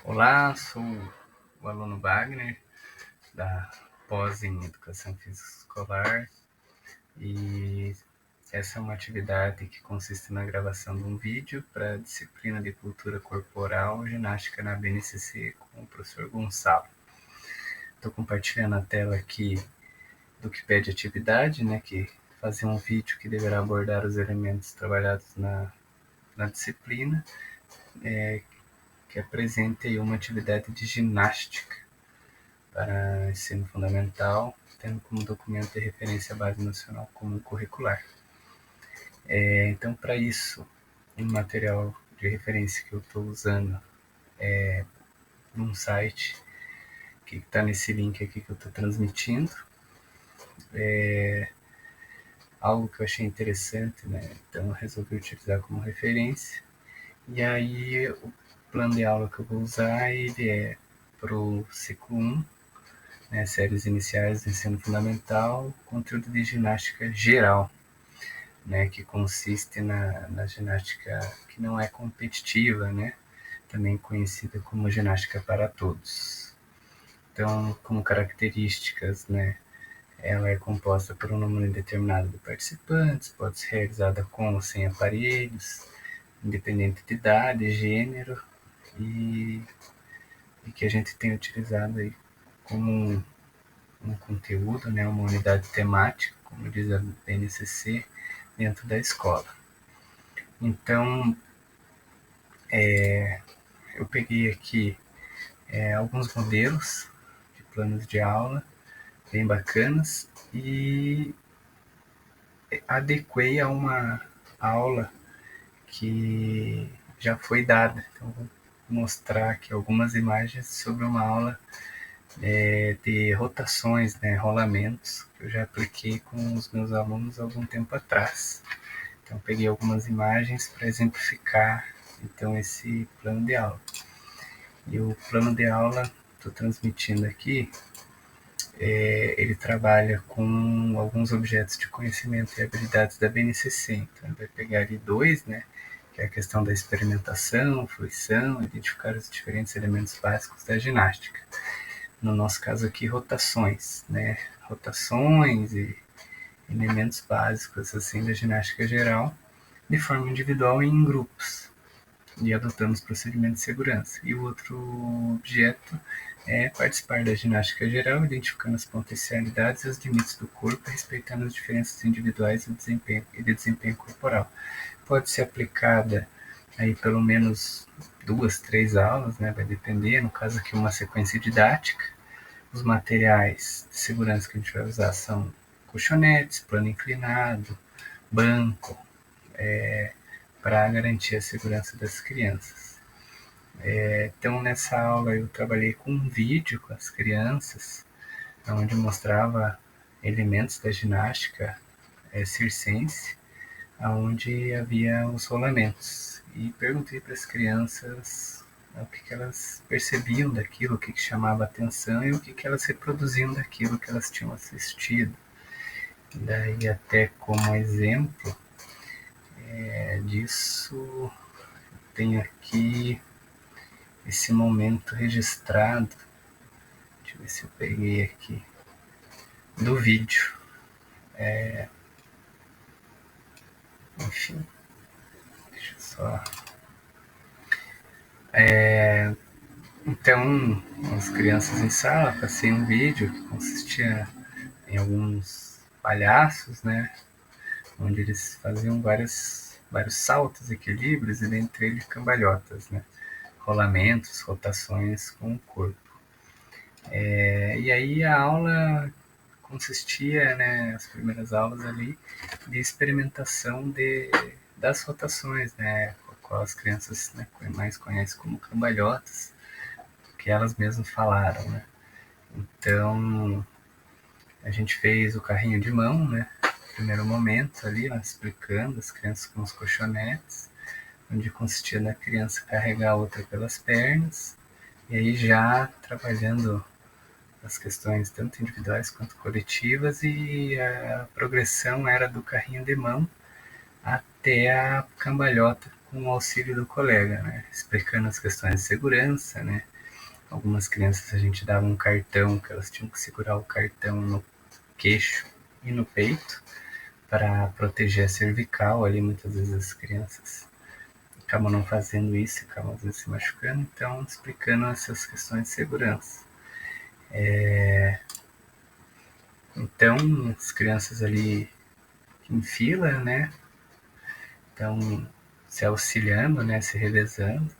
Olá, sou o aluno Wagner, da pós em Educação Física Escolar, e essa é uma atividade que consiste na gravação de um vídeo para a disciplina de Cultura Corporal Ginástica na BNCC com o professor Gonçalo. Estou compartilhando a tela aqui do que pede atividade, que fazer um vídeo que deverá abordar os elementos trabalhados na disciplina, que apresente uma atividade de ginástica para ensino fundamental, tendo como documento de referência a Base Nacional Comum Curricular. Então, para isso, o material de referência que eu estou usando é num site que está nesse link aqui que eu estou transmitindo. Algo que eu achei interessante, então eu resolvi utilizar como referência. E aí, o plano de aula que eu vou usar, ele é para o ciclo 1, séries iniciais do ensino fundamental, conteúdo de ginástica geral, que consiste na ginástica que não é competitiva, também conhecida como ginástica para todos. Então, como características, ela é composta por um número indeterminado de participantes, pode ser realizada com ou sem aparelhos, independente de idade, gênero, e que a gente tem utilizado aí como um conteúdo, uma unidade temática, como diz a BNCC, dentro da escola. Então, eu peguei aqui alguns modelos de planos de aula bem bacanas e adequei a uma aula que já foi dada. Então, vou mostrar aqui algumas imagens sobre uma aula de rotações, rolamentos, que eu já apliquei com os meus alunos há algum tempo atrás. Então, peguei algumas imagens para exemplificar então esse plano de aula. E o plano de aula, estou transmitindo aqui, ele trabalha com alguns objetos de conhecimento e habilidades da BNCC. Então, ele vai pegar ali dois, que é a questão da experimentação, fruição, identificar os diferentes elementos básicos da ginástica. No nosso caso aqui, rotações, rotações e elementos básicos assim da ginástica geral, de forma individual e em grupos, e adotando os procedimentos de segurança. E o outro objeto é participar da ginástica geral, identificando as potencialidades e os limites do corpo, respeitando as diferenças individuais e de desempenho corporal. Pode ser aplicada aí pelo menos 2, 3 aulas, vai depender, no caso aqui uma sequência didática. Os materiais de segurança que a gente vai usar são colchonetes, plano inclinado, banco, para garantir a segurança das crianças. Então, nessa aula eu trabalhei com um vídeo com as crianças, onde mostrava elementos da ginástica circense, onde havia os rolamentos. E perguntei para as crianças o que elas percebiam daquilo, o que chamava atenção e o que elas reproduziam daquilo que elas tinham assistido. E daí, até como exemplo disso, tenho aqui esse momento registrado. Deixa eu ver se eu peguei aqui do vídeo. Enfim, deixa eu só. Então, as crianças em sala, passei um vídeo que consistia em alguns palhaços, onde eles faziam vários saltos, equilíbrios e dentre eles cambalhotas, rolamentos, rotações com o corpo. E aí a aula consistia, as primeiras aulas ali, de experimentação das rotações, qual as crianças mais conhecem como cambalhotas, que elas mesmas falaram, Então, a gente fez o carrinho de mão, no primeiro momento ali, explicando as crianças com os colchonetes, onde consistia na criança carregar a outra pelas pernas, e aí já trabalhando as questões tanto individuais quanto coletivas, e a progressão era do carrinho de mão até a cambalhota com o auxílio do colega, explicando as questões de segurança, Algumas crianças a gente dava um cartão, que elas tinham que segurar o cartão no queixo e no peito para proteger a cervical ali. Muitas vezes as crianças acabam não fazendo isso, acabam às vezes se machucando, então explicando essas questões de segurança. Então, as crianças ali em fila, né? Então, se auxiliando, né? Se revezando,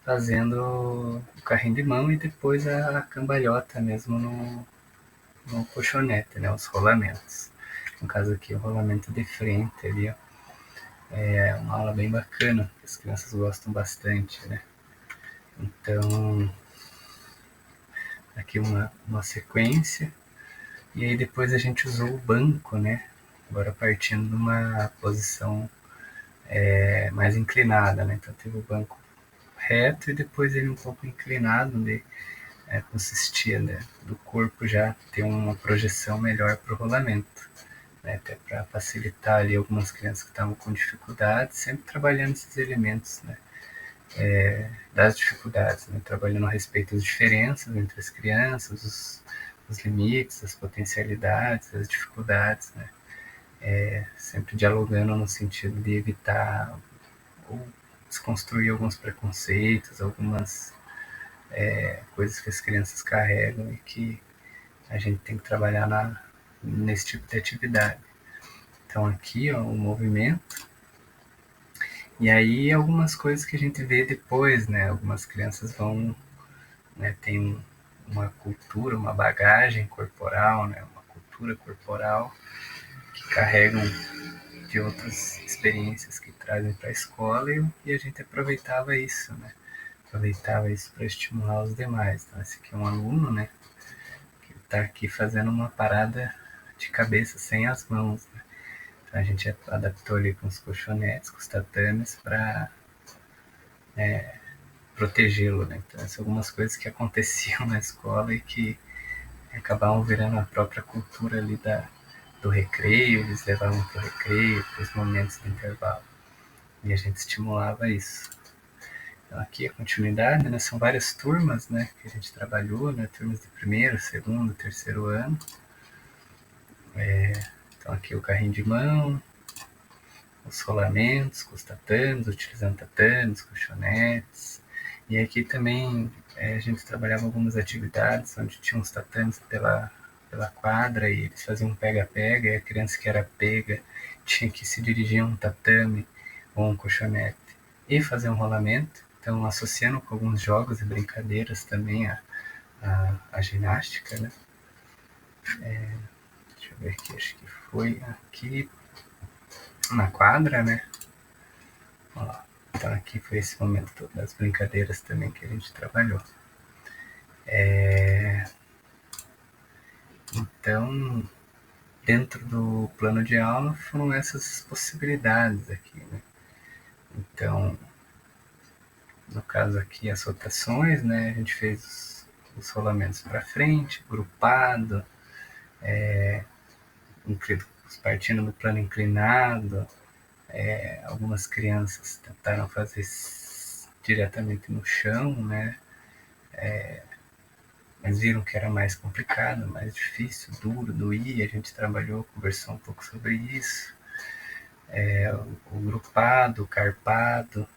fazendo o carrinho de mão e depois a cambalhota mesmo no colchonete, né? Os rolamentos. No caso aqui, o rolamento de frente ali, ó. É uma aula bem bacana, que as crianças gostam bastante, né? Então, aqui uma sequência. E aí depois a gente usou o banco, né? Agora partindo de uma posição mais inclinada, né? Então teve o banco reto e depois ele um pouco inclinado, onde consistia, né, do corpo já ter uma projeção melhor para o rolamento, né? Até para facilitar ali algumas crianças que estavam com dificuldades, sempre trabalhando esses elementos, né? Das dificuldades, né? Trabalhando a respeito das diferenças entre as crianças, os limites, as potencialidades, as dificuldades, né? Sempre dialogando no sentido de evitar ou desconstruir alguns preconceitos, algumas coisas que as crianças carregam e que a gente tem que trabalhar nesse tipo de atividade. Então aqui, ó, o movimento. E aí algumas coisas que a gente vê depois, né? Algumas crianças vão, né, tem uma cultura, uma bagagem corporal, né? Uma cultura corporal que carregam de outras experiências que trazem para a escola e a gente aproveitava isso, né? Aproveitava isso para estimular os demais. Então, esse aqui é um aluno, né? Que está aqui fazendo uma parada de cabeça sem as mãos, né? Então, a gente adaptou ali com os colchonetes, com os tatames para protegê-lo, né? Então, essas são algumas coisas que aconteciam na escola e que acabavam virando a própria cultura ali do recreio, eles levavam para o recreio, para os momentos de intervalo. E a gente estimulava isso. Então, aqui a continuidade, né? São várias turmas, né? Que a gente trabalhou, né? Turmas de primeiro, segundo, terceiro ano. Então, aqui o carrinho de mão, os rolamentos com os tatames, utilizando tatames, colchonetes. E aqui também a gente trabalhava algumas atividades onde tinha uns tatames pela quadra e eles faziam um pega-pega, e a criança que era pega tinha que se dirigir a um tatame ou um colchonete e fazer um rolamento. Então, associando com alguns jogos e brincadeiras também a ginástica, né? Deixa eu ver aqui, acho que foi aqui na quadra, né? Ó, então aqui foi esse momento das brincadeiras também que a gente trabalhou. Então, dentro do plano de aula foram essas possibilidades aqui, né? Então, no caso aqui as rotações, né? A gente fez os rolamentos para frente, grupado, partindo do plano inclinado. Algumas crianças tentaram fazer diretamente no chão, né? Mas viram que era mais complicado, mais difícil, duro, doía. A gente trabalhou, conversou um pouco sobre isso. O grupado, o carpado,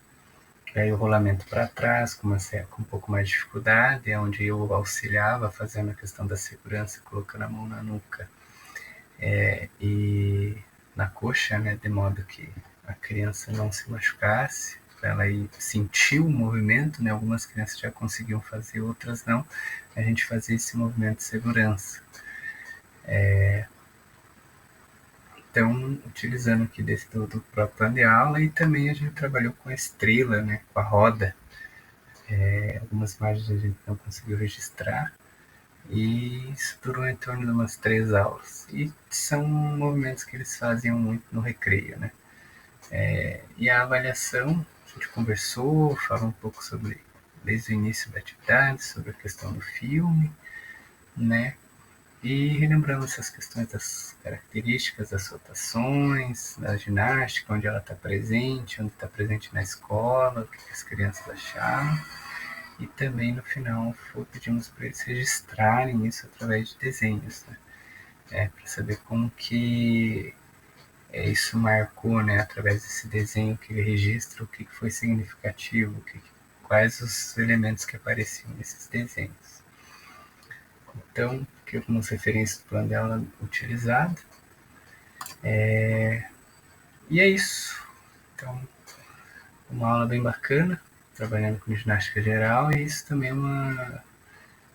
aí o rolamento para trás, com um pouco mais de dificuldade, onde eu auxiliava fazendo a questão da segurança, colocando a mão na nuca e na coxa, né, de modo que a criança não se machucasse, para ela ir sentir o movimento, né? Algumas crianças já conseguiam fazer, outras não. A gente fazia esse movimento de segurança. Então, utilizando aqui do próprio plano de aula, e também a gente trabalhou com a estrela, né, com a roda. Algumas imagens a gente não conseguiu registrar, e isso durou em torno de umas 3 aulas. E são movimentos que eles faziam muito no recreio, né? E a avaliação, a gente conversou, falou um pouco sobre, desde o início da atividade, sobre a questão do filme, né? E relembrando essas questões das características das rotações, da ginástica, onde ela está presente na escola, o que as crianças acharam. E também no final pedimos para eles registrarem isso através de desenhos, né? Para saber como que isso marcou, né? Através desse desenho que ele registra, o que foi significativo, quais os elementos que apareciam nesses desenhos. Então, que algumas referências do plano dela utilizado. E é isso. Então, uma aula bem bacana, trabalhando com ginástica geral, e isso também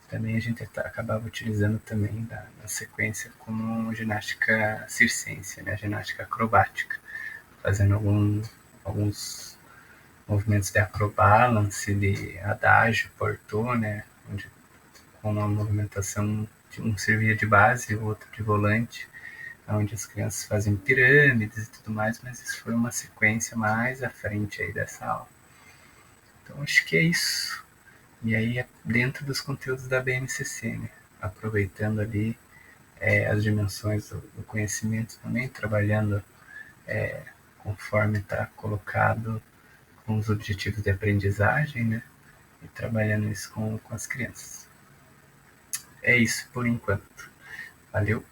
também a gente acabava utilizando também na sequência como ginástica circense, né? Ginástica acrobática, fazendo alguns movimentos de acrobalance, de adágio, portô, né? Onde, com uma movimentação, um servia de base e o outro de volante, onde as crianças faziam pirâmides e tudo mais, mas isso foi uma sequência mais à frente aí dessa aula. Então acho que é isso. E aí é dentro dos conteúdos da BNCC, né? Aproveitando ali as dimensões do conhecimento também, trabalhando conforme está colocado com os objetivos de aprendizagem, né? E trabalhando isso com as crianças. É isso por enquanto. Valeu!